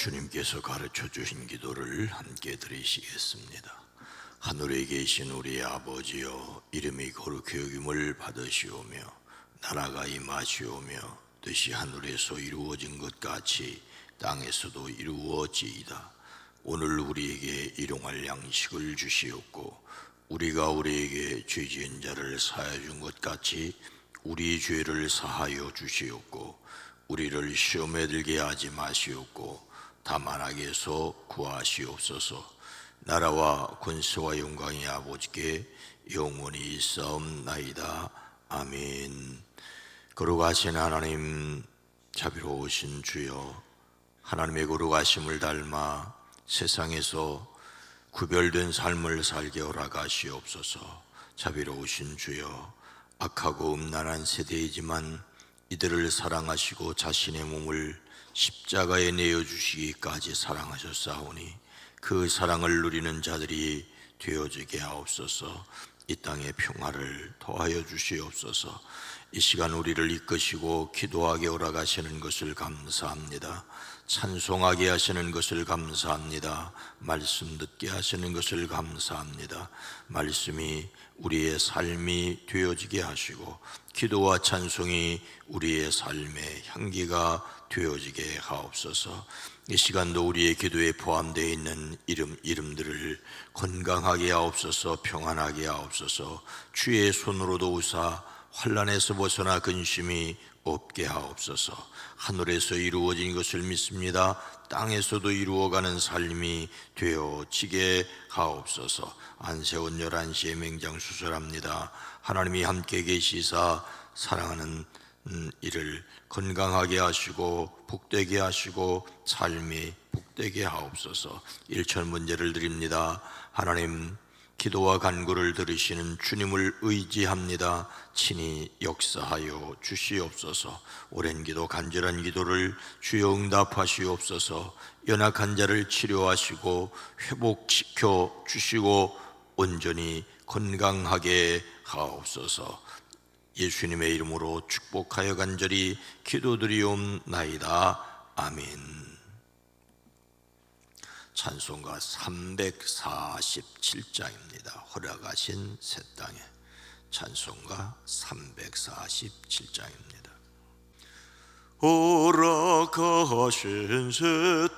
주님께서 가르쳐 주신 기도를 함께 드리시겠습니다. 하늘에 계신 우리 아버지여, 이름이 거룩히 여김을 받으시오며 나라가 임하시오며 뜻이 하늘에서 이루어진 것 같이 땅에서도 이루어지이다. 오늘 우리에게 일용할 양식을 주시옵고 우리가 우리에게 죄 지은 자를 사하여 준 것 같이 우리 죄를 사하여 주시옵고 우리를 시험에 들게 하지 마시옵고 다만 악에서 구하시옵소서. 나라와 권세와 영광이 아버지께 영원히 있사옵나이다. 아멘. 거룩하신 하나님, 자비로우신 주여, 하나님의 거룩하심을 닮아 세상에서 구별된 삶을 살게 허락하시옵소서. 자비로우신 주여, 악하고 음란한 세대이지만 이들을 사랑하시고 자신의 몸을 십자가에 내어주시기까지 사랑하셨사오니 그 사랑을 누리는 자들이 되어지게 하옵소서. 이 땅의 평화를 더하여 주시옵소서. 이 시간 우리를 이끄시고 기도하게 허락하시는 것을 감사합니다. 찬송하게 하시는 것을 감사합니다. 말씀 듣게 하시는 것을 감사합니다. 말씀이 우리의 삶이 되어지게 하시고 기도와 찬송이 우리의 삶의 향기가 되어지게 하옵소서. 이 시간도 우리의 기도에 포함되어 있는 이름들을 건강하게 하옵소서. 평안하게 하옵소서. 주의 손으로 도우사 환난에서 벗어나 근심이 없게 하옵소서. 하늘에서 이루어진 것을 믿습니다. 땅에서도 이루어가는 삶이 되어지게 하옵소서. 안새원 11시에 맹장수술합니다. 하나님이 함께 계시사 사랑하는 이를 건강하게 하시고 복되게 하시고 삶이 복되게 하옵소서. 일천 문제를 드립니다. 하나님, 기도와 간구를 들으시는 주님을 의지합니다. 친히 역사하여 주시옵소서. 오랜 기도, 간절한 기도를 주여 응답하시옵소서. 연약한 자를 치료하시고 회복시켜 주시고 온전히 건강하게 하옵소서. 예수님의 이름으로 축복하여 간절히 기도드리옵나이다. 아멘. 찬송가 347장입니다. 허락하신 새 땅에. 찬송가 347장입니다. 허락하신 새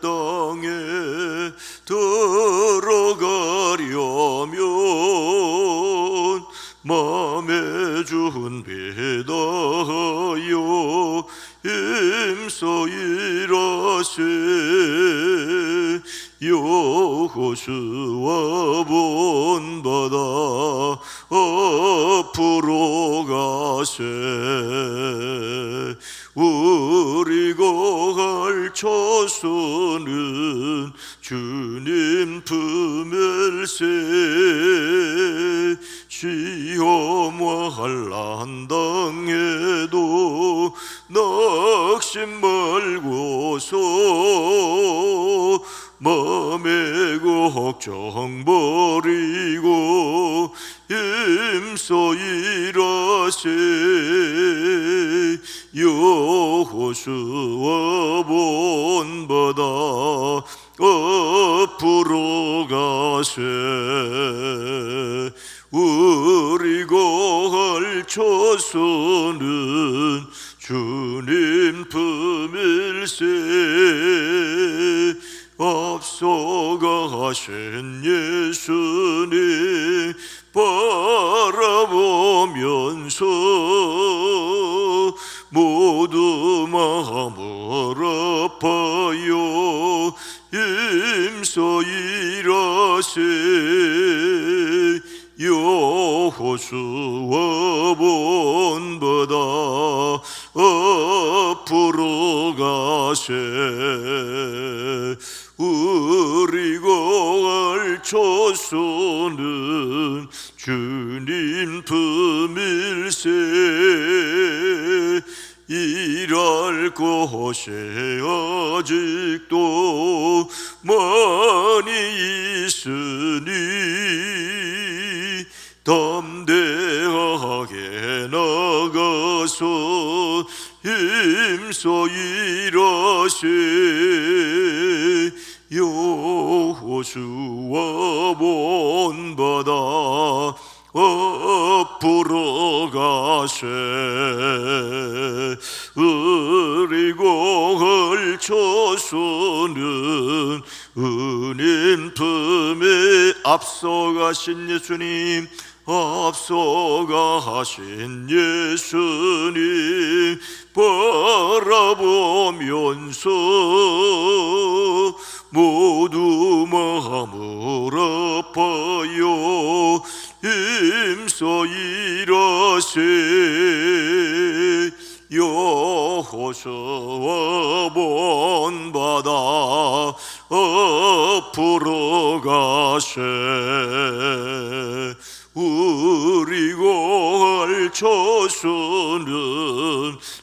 땅에 들어가려면 맘에 준비다하여 힘써 일하세. 여호수아 본받아 앞으로 가세. 우리 거할 처소는 주님 품일세. 시험과 환난 당해도 낙심 말고서 맘의 걱정 버리고 힘써 일하세. 여호수아 본받아 앞으로 가세. 우리 거할 처소는 주님 품일세. 앞서가신 예수님 바라보면서 모두 마음을 아파요 힘써 일하세. 여호수아 본받아 앞으로 가세. 우리 거할 처소는 주님 품일세. 일할 곳이 아직도 많이 있으니 담대하게 나가 일어서 힘써 일하세. 여호수아 본 바다 앞으로 가세. 그리고 헐쳐서는 은인 품에 앞서가신 예수님, 앞서가신 예수님 바라보면서 모두 마음을 아파요 힘써 일하세. 여호수아 본 바다 앞으로 가세. 우리고 헐쳐서는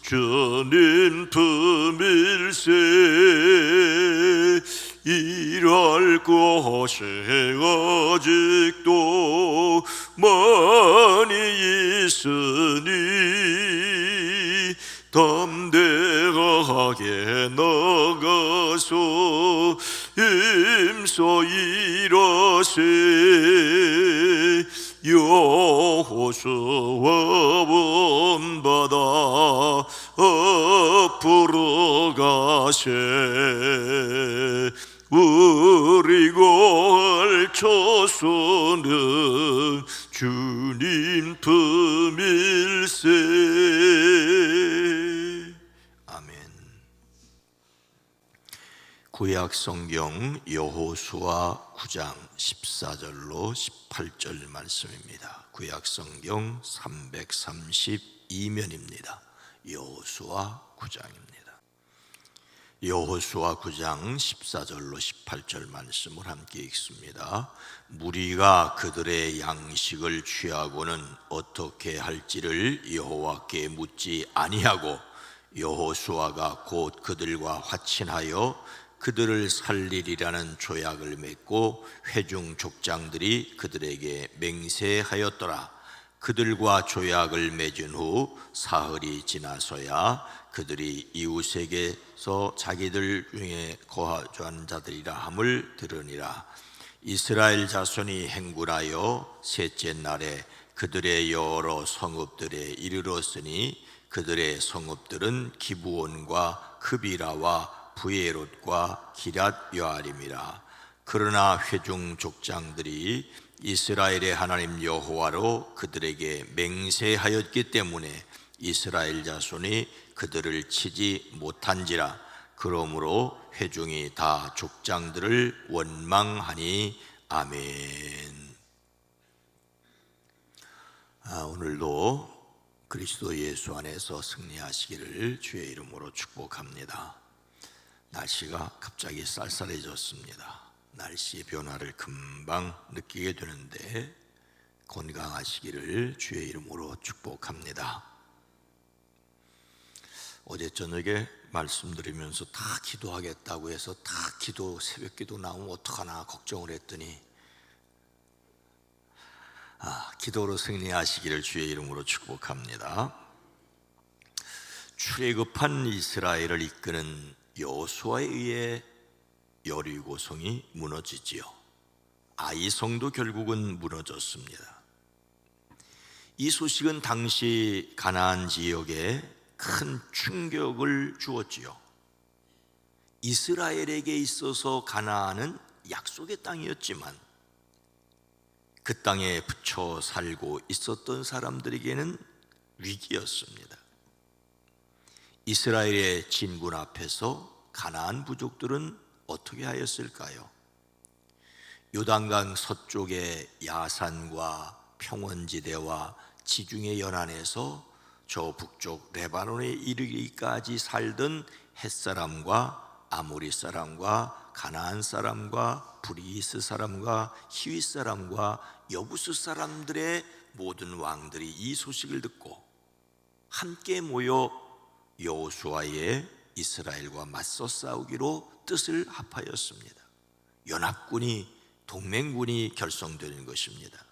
주님 품일세. 일할 곳이 아직도 많이 있으니 담대하게 나가서 힘써 일하세. 여호수아 본 바다 앞으로 가세. 우리고 헐쳐서는 주님 품일세. 아멘. 구약 성경 여호수아 9장 14절로 18절 말씀입니다. 구약 성경 332면입니다. 여호수아 9장입니다. 여호수아 9장 14절로 18절 말씀을 함께 읽습니다. 무리가 그들의 양식을 취하고는 어떻게 할지를 여호와께 묻지 아니하고 여호수아가 곧 그들과 화친하여 그들을 살리리라는 조약을 맺고 회중 족장들이 그들에게 맹세하였더라. 그들과 조약을 맺은 후 사흘이 지나서야 그들이 이웃에게서 자기들 중에 거주한 자들이라 함을 들으니라. 이스라엘 자손이 행군하여 셋째 날에 그들의 여러 성읍들에 이르렀으니 그들의 성읍들은 기브온과 크비라와 부에롯과 기랏 여아림이라. 그러나 회중 족장들이 이스라엘의 하나님 여호와로 그들에게 맹세하였기 때문에 이스라엘 자손이 그들을 치지 못한지라. 그러므로 회중이 다 족장들을 원망하니. 아멘. 오늘도 그리스도 예수 안에서 승리하시기를 주의 이름으로 축복합니다. 날씨가 갑자기 쌀쌀해졌습니다. 날씨의 변화를 금방 느끼게 되는데 건강하시기를 주의 이름으로 축복합니다. 어제 저녁에 말씀드리면서 다 기도하겠다고 해서 다 새벽 기도 나오면 어떡하나 걱정을 했더니 기도로 승리하시기를 주의 이름으로 축복합니다. 출애굽한 이스라엘을 이끄는 여호수아에 의해 여리고성이 무너지지요. 아이성도 결국은 무너졌습니다. 이 소식은 당시 가나안 지역에 큰 충격을 주었지요. 이스라엘에게 있어서 가나안은 약속의 땅이었지만 그 땅에 붙여 살고 있었던 사람들에게는 위기였습니다. 이스라엘의 진군 앞에서 가나안 부족들은 어떻게 하였을까요? 요단강 서쪽의 야산과 평원지대와 지중해 연안에서 저 북쪽 레바논에 이르기까지 살던 햇사람과 아모리 사람과 가나안 사람과 브리스 사람과 히윗 사람과 여부스 사람들의 모든 왕들이 이 소식을 듣고 함께 모여 여호수아의 이스라엘과 맞서 싸우기로 뜻을 합하였습니다. 연합군이 동맹군이 결성되는 것입니다.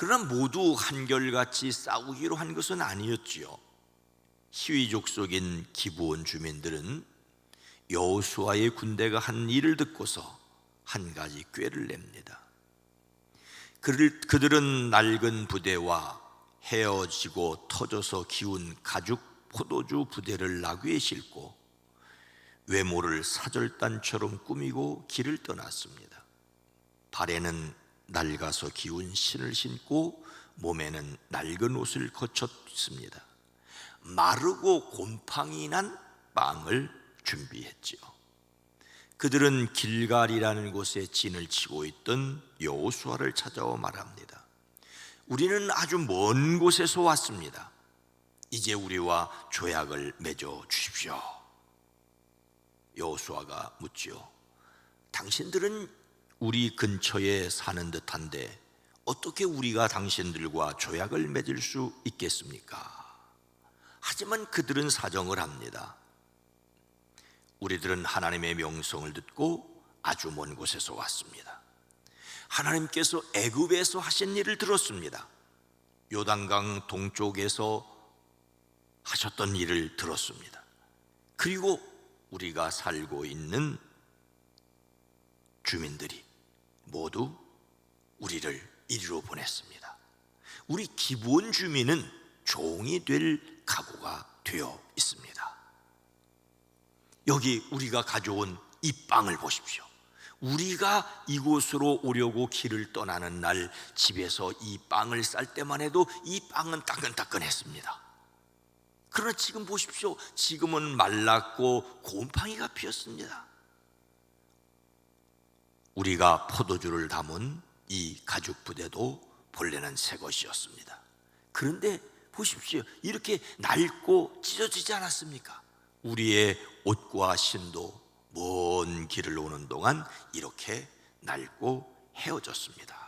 그러나 모두 한결같이 싸우기로 한 것은 아니었지요. 히위 족속인 기브온 주민들은 여호수아의 군대가 한 일을 듣고서 한 가지 꾀를 냅니다. 그들은 낡은 부대와 헤어지고 터져서 기운 가죽 포도주 부대를 나귀에 싣고 외모를 사절단처럼 꾸미고 길을 떠났습니다. 발에는 낡아서 기운 신을 신고 몸에는 낡은 옷을 거쳤습니다. 마르고 곰팡이 난 빵을 준비했지요. 그들은 길갈이라는 곳에 진을 치고 있던 여호수아를 찾아와 말합니다. 우리는 아주 먼 곳에서 왔습니다. 이제 우리와 조약을 맺어 주십시오. 여호수아가 묻지요. 당신들은 우리 근처에 사는 듯한데 어떻게 우리가 당신들과 조약을 맺을 수 있겠습니까? 하지만 그들은 사정을 합니다. 우리들은 하나님의 명성을 듣고 아주 먼 곳에서 왔습니다. 하나님께서 애굽에서 하신 일을 들었습니다. 요단강 동쪽에서 하셨던 일을 들었습니다. 그리고 우리가 살고 있는 주민들이 모두 우리를 이리로 보냈습니다. 우리 기브온 주민은 종이 될 각오가 되어 있습니다. 여기 우리가 가져온 이 빵을 보십시오. 우리가 이곳으로 오려고 길을 떠나는 날 집에서 이 빵을 쌀 때만 해도 이 빵은 따끈따끈했습니다. 그러나 지금 보십시오. 지금은 말랐고 곰팡이가 피었습니다. 우리가 포도주를 담은 이 가죽 부대도 본래는 새 것이었습니다. 그런데 보십시오. 이렇게 낡고 찢어지지 않았습니까? 우리의 옷과 신도 먼 길을 오는 동안 이렇게 낡고 헤어졌습니다.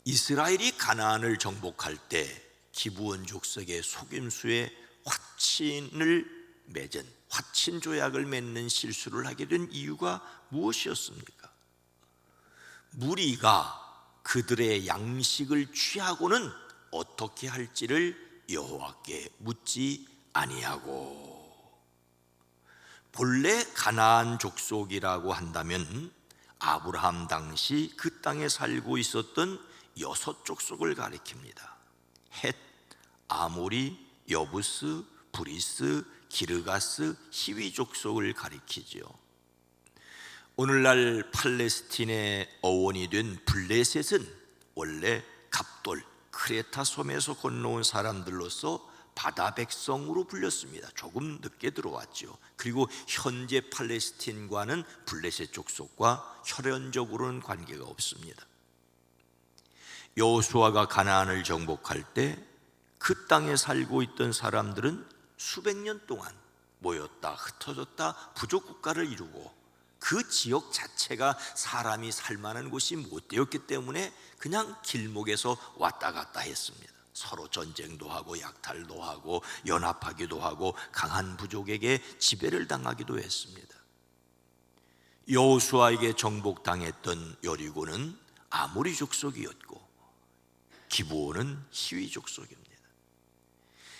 이스라엘이 가나안을 정복할 때 기브온 족속의 속임수에 화친을 맺은 화친 조약을 맺는 실수를 하게 된 이유가 무엇이었습니까? 무리가 그들의 양식을 취하고는 어떻게 할지를 여호와께 묻지 아니하고, 본래 가나안 족속이라고 한다면 아브라함 당시 그 땅에 살고 있었던 6 족속을 가리킵니다. 헷, 아모리, 여부스, 브리스, 기르가스, 히위 족속을 가리키죠. 오늘날 팔레스틴의 어원이 된 블레셋은 원래 갑돌, 크레타 섬에서 건너온 사람들로서 바다 백성으로 불렸습니다. 조금 늦게 들어왔죠. 그리고 현재 팔레스틴과는 블레셋 족속과 혈연적으로는 관계가 없습니다. 여호수아가 가나안을 정복할 때 그 땅에 살고 있던 사람들은 수백 년 동안 모였다 흩어졌다 부족 국가를 이루고 그 지역 자체가 사람이 살만한 곳이 못 되었기 때문에 그냥 길목에서 왔다 갔다 했습니다. 서로 전쟁도 하고 약탈도 하고 연합하기도 하고 강한 부족에게 지배를 당하기도 했습니다. 여호수아에게 정복당했던 여리고는 아모리 족속이었고 기브온은 히위 족속입니다.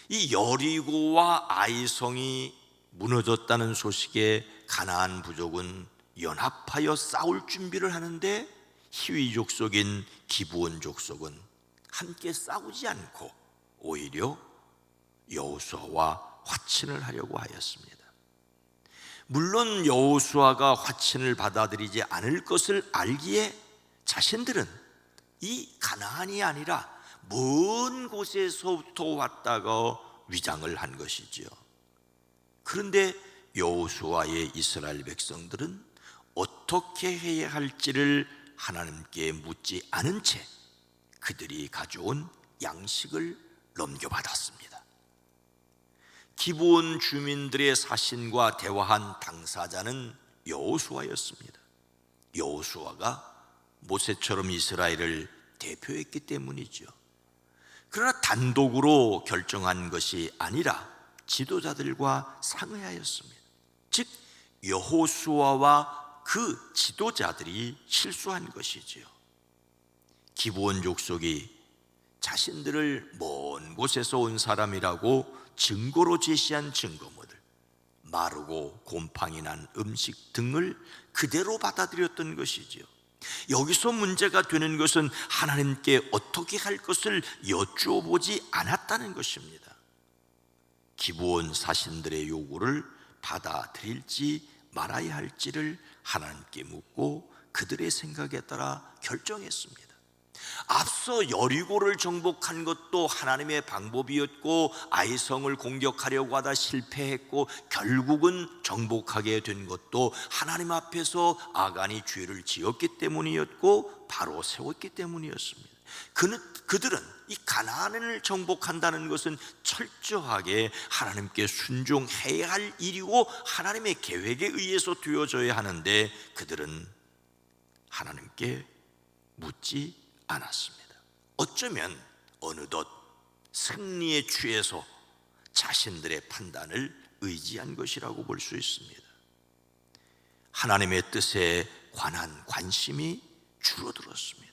이 여리고와 아이성이 무너졌다는 소식에 가나안 부족은 연합하여 싸울 준비를 하는데 히위 족속인 기브온 족속은 함께 싸우지 않고 오히려 여호수아와 화친을 하려고 하였습니다. 물론 여호수아가 화친을 받아들이지 않을 것을 알기에 자신들은 이 가나안이 아니라 먼 곳에서부터 왔다가 위장을 한 것이지요. 그런데 여호수아의 이스라엘 백성들은 어떻게 해야 할지를 하나님께 묻지 않은 채 그들이 가져온 양식을 넘겨받았습니다. 기브온 주민들의 사신과 대화한 당사자는 여호수아였습니다. 여호수아가 모세처럼 이스라엘을 대표했기 때문이죠. 그러나 단독으로 결정한 것이 아니라 지도자들과 상의하였습니다. 즉 여호수아와 그 지도자들이 실수한 것이지요. 기브온 족속이 자신들을 먼 곳에서 온 사람이라고 증거로 제시한 증거물들, 마르고 곰팡이 난 음식 등을 그대로 받아들였던 것이지요. 여기서 문제가 되는 것은 하나님께 어떻게 할 것을 여쭈어보지 않았다는 것입니다. 기브온 사신들의 요구를 받아들일지 말아야 할지를 하나님께 묻고 그들의 생각에 따라 결정했습니다. 앞서 여리고를 정복한 것도 하나님의 방법이었고, 아이성을 공격하려고 하다 실패했고, 결국은 정복하게 된 것도 하나님 앞에서 아간이 죄를 지었기 때문이었고, 바로 세웠기 때문이었습니다. 그들은 이 가나안을 정복한다는 것은 철저하게 하나님께 순종해야 할 일이고 하나님의 계획에 의해서 되어져야 하는데, 그들은 하나님께 묻지 않았습니다. 어쩌면 어느덧 승리에 취해서 자신들의 판단을 의지한 것이라고 볼 수 있습니다. 하나님의 뜻에 관한 관심이 줄어들었습니다.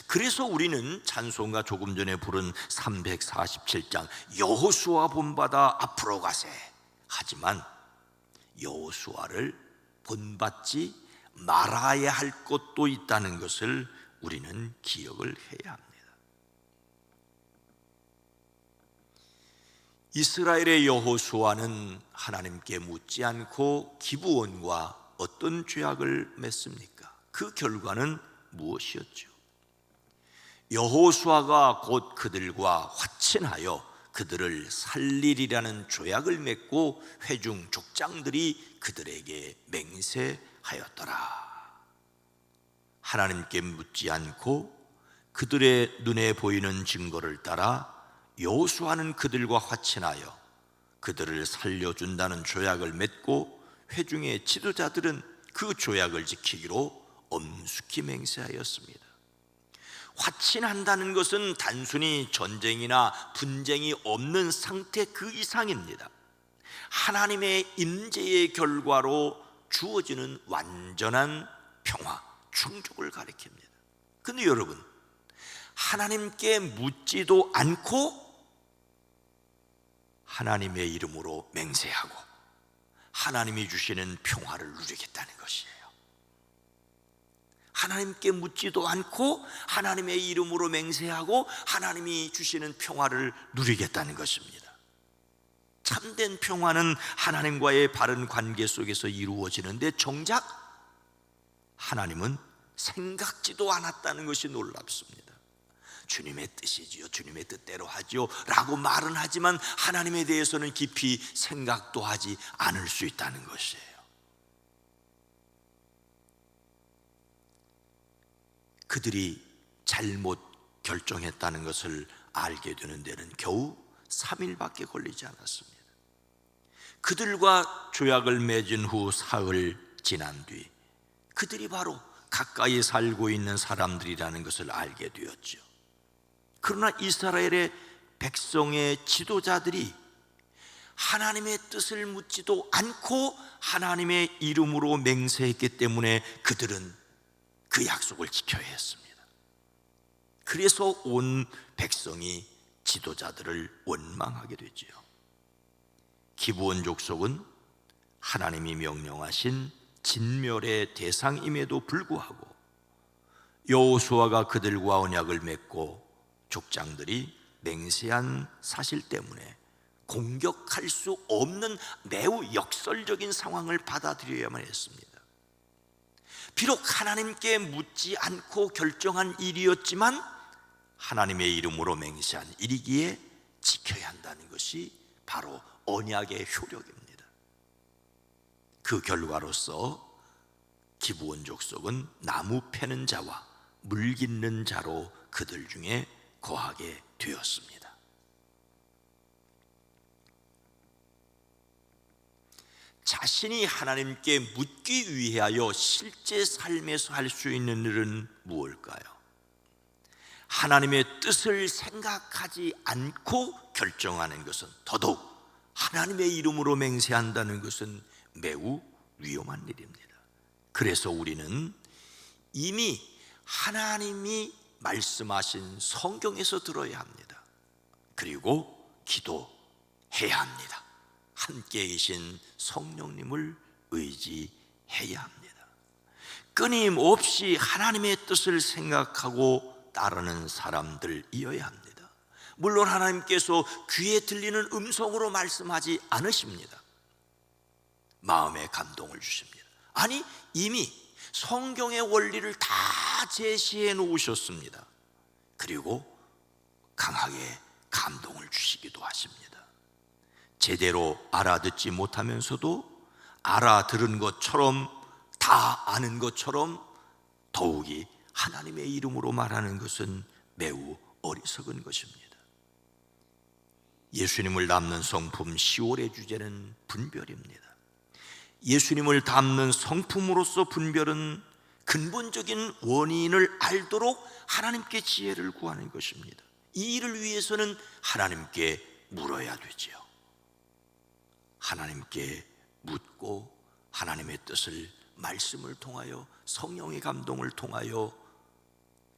그래서 우리는 찬송가 조금 전에 부른 347장 여호수아 본받아 앞으로 가세, 하지만 여호수아를 본받지 말아야 할 것도 있다는 것을 우리는 기억을 해야 합니다. 이스라엘의 여호수아는 하나님께 묻지 않고 기브온과 어떤 죄악을 맺습니까? 그 결과는 무엇이었죠? 여호수아가 곧 그들과 화친하여 그들을 살리리라는 조약을 맺고 회중 족장들이 그들에게 맹세하였더라. 하나님께 묻지 않고 그들의 눈에 보이는 증거를 따라 여호수아는 그들과 화친하여 그들을 살려준다는 조약을 맺고, 회중의 지도자들은 그 조약을 지키기로 엄숙히 맹세하였습니다. 화친한다는 것은 단순히 전쟁이나 분쟁이 없는 상태 그 이상입니다. 하나님의 임재의 결과로 주어지는 완전한 평화, 충족을 가리킵니다. 근데 여러분, 하나님께 묻지도 않고 하나님의 이름으로 맹세하고 하나님이 주시는 평화를 누리겠다는 것이에요. 하나님께 묻지도 않고 하나님의 이름으로 맹세하고 하나님이 주시는 평화를 누리겠다는 것입니다. 참된 평화는 하나님과의 바른 관계 속에서 이루어지는데, 정작 하나님은 생각지도 않았다는 것이 놀랍습니다. 주님의 뜻이지요, 주님의 뜻대로 하지요 라고 말은 하지만 하나님에 대해서는 깊이 생각도 하지 않을 수 있다는 것이에요. 그들이 잘못 결정했다는 것을 알게 되는 데는 겨우 3일밖에 걸리지 않았습니다. 그들과 조약을 맺은 후 사흘 지난 뒤 그들이 바로 가까이 살고 있는 사람들이라는 것을 알게 되었죠. 그러나 이스라엘의 백성의 지도자들이 하나님의 뜻을 묻지도 않고 하나님의 이름으로 맹세했기 때문에 그들은 그 약속을 지켜야 했습니다. 그래서 온 백성이 지도자들을 원망하게 되지요. 기브온 족속은 하나님이 명령하신 진멸의 대상임에도 불구하고 여호수아가 그들과 언약을 맺고 족장들이 맹세한 사실 때문에 공격할 수 없는 매우 역설적인 상황을 받아들여야만 했습니다. 비록 하나님께 묻지 않고 결정한 일이었지만 하나님의 이름으로 맹세한 일이기에 지켜야 한다는 것이 바로 언약의 효력입니다. 그 결과로서 기브온 족속은 나무 패는 자와 물 깃는 자로 그들 중에 거하게 되었습니다. 자신이 하나님께 묻기 위하여 실제 삶에서 할 수 있는 일은 무엇일까요? 하나님의 뜻을 생각하지 않고 결정하는 것은, 더더욱 하나님의 이름으로 맹세한다는 것은 매우 위험한 일입니다. 그래서 우리는 이미 하나님이 말씀하신 성경에서 들어야 합니다. 그리고 기도해야 합니다. 함께 계신 성령님을 의지해야 합니다. 끊임없이 하나님의 뜻을 생각하고 따르는 사람들이어야 합니다. 물론 하나님께서 귀에 들리는 음성으로 말씀하지 않으십니다. 마음에 감동을 주십니다. 아니, 이미 성경의 원리를 다 제시해 놓으셨습니다. 그리고 강하게 감동을 주시기도 하십니다. 제대로 알아듣지 못하면서도 알아들은 것처럼, 다 아는 것처럼 더욱이 하나님의 이름으로 말하는 것은 매우 어리석은 것입니다. 예수님을 닮는 성품 10월의 주제는 분별입니다. 예수님을 닮는 성품으로서 분별은 근본적인 원인을 알도록 하나님께 지혜를 구하는 것입니다. 이 일을 위해서는 하나님께 물어야 되지요. 하나님께 묻고 하나님의 뜻을 말씀을 통하여 성령의 감동을 통하여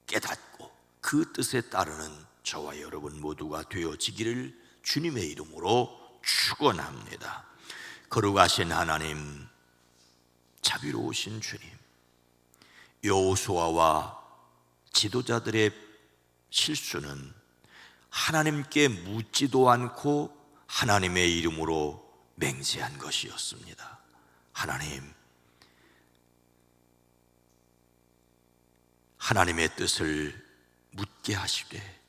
깨닫고 그 뜻에 따르는 저와 여러분 모두가 되어지기를 주님의 이름으로 축원합니다. 거룩하신 하나님, 자비로우신 주님, 여호수아와 지도자들의 실수는 하나님께 묻지도 않고 하나님의 이름으로 맹세한 것이었습니다. 하나님, 하나님의 뜻을 묻게 하시되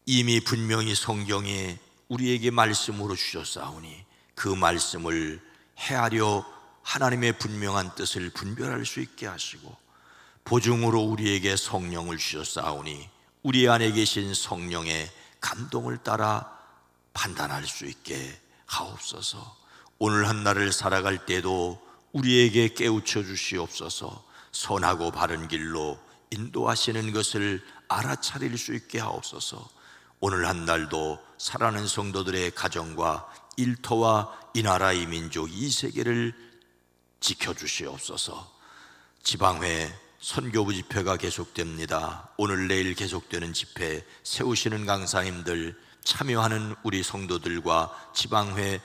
이미 분명히 성경에 우리에게 말씀으로 주셨사오니 그 말씀을 헤아려 하나님의 분명한 뜻을 분별할 수 있게 하시고 보증으로 우리에게 성령을 주셨사오니 우리 안에 계신 성령의 감동을 따라 판단할 수 있게 하옵소서. 오늘 한 날을 살아갈 때도 우리에게 깨우쳐 주시옵소서. 선하고 바른 길로 인도하시는 것을 알아차릴 수 있게 하옵소서. 오늘 한 날도 살아가는 성도들의 가정과 일터와 이 나라 이 민족 이 세계를 지켜주시옵소서. 지방회 선교부 집회가 계속됩니다. 오늘 내일 계속되는 집회 세우시는 강사님들, 참여하는 우리 성도들과 지방회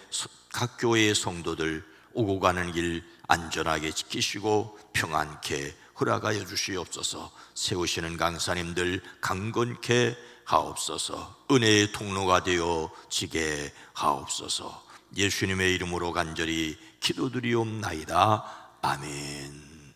각 교회의 성도들 오고 가는 길 안전하게 지키시고 평안케 허락하여 주시옵소서. 세우시는 강사님들 강건케 하옵소서. 은혜의 통로가 되어 지게 하옵소서. 예수님의 이름으로 간절히 기도드리옵나이다. 아멘.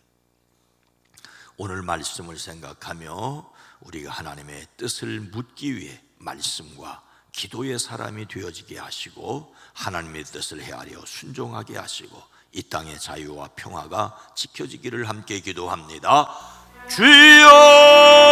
오늘 말씀을 생각하며 우리가 하나님의 뜻을 묻기 위해 말씀과 기도의 사람이 되어지게 하시고 하나님의 뜻을 헤아려 순종하게 하시고 이 땅의 자유와 평화가 지켜지기를 함께 기도합니다. 주여!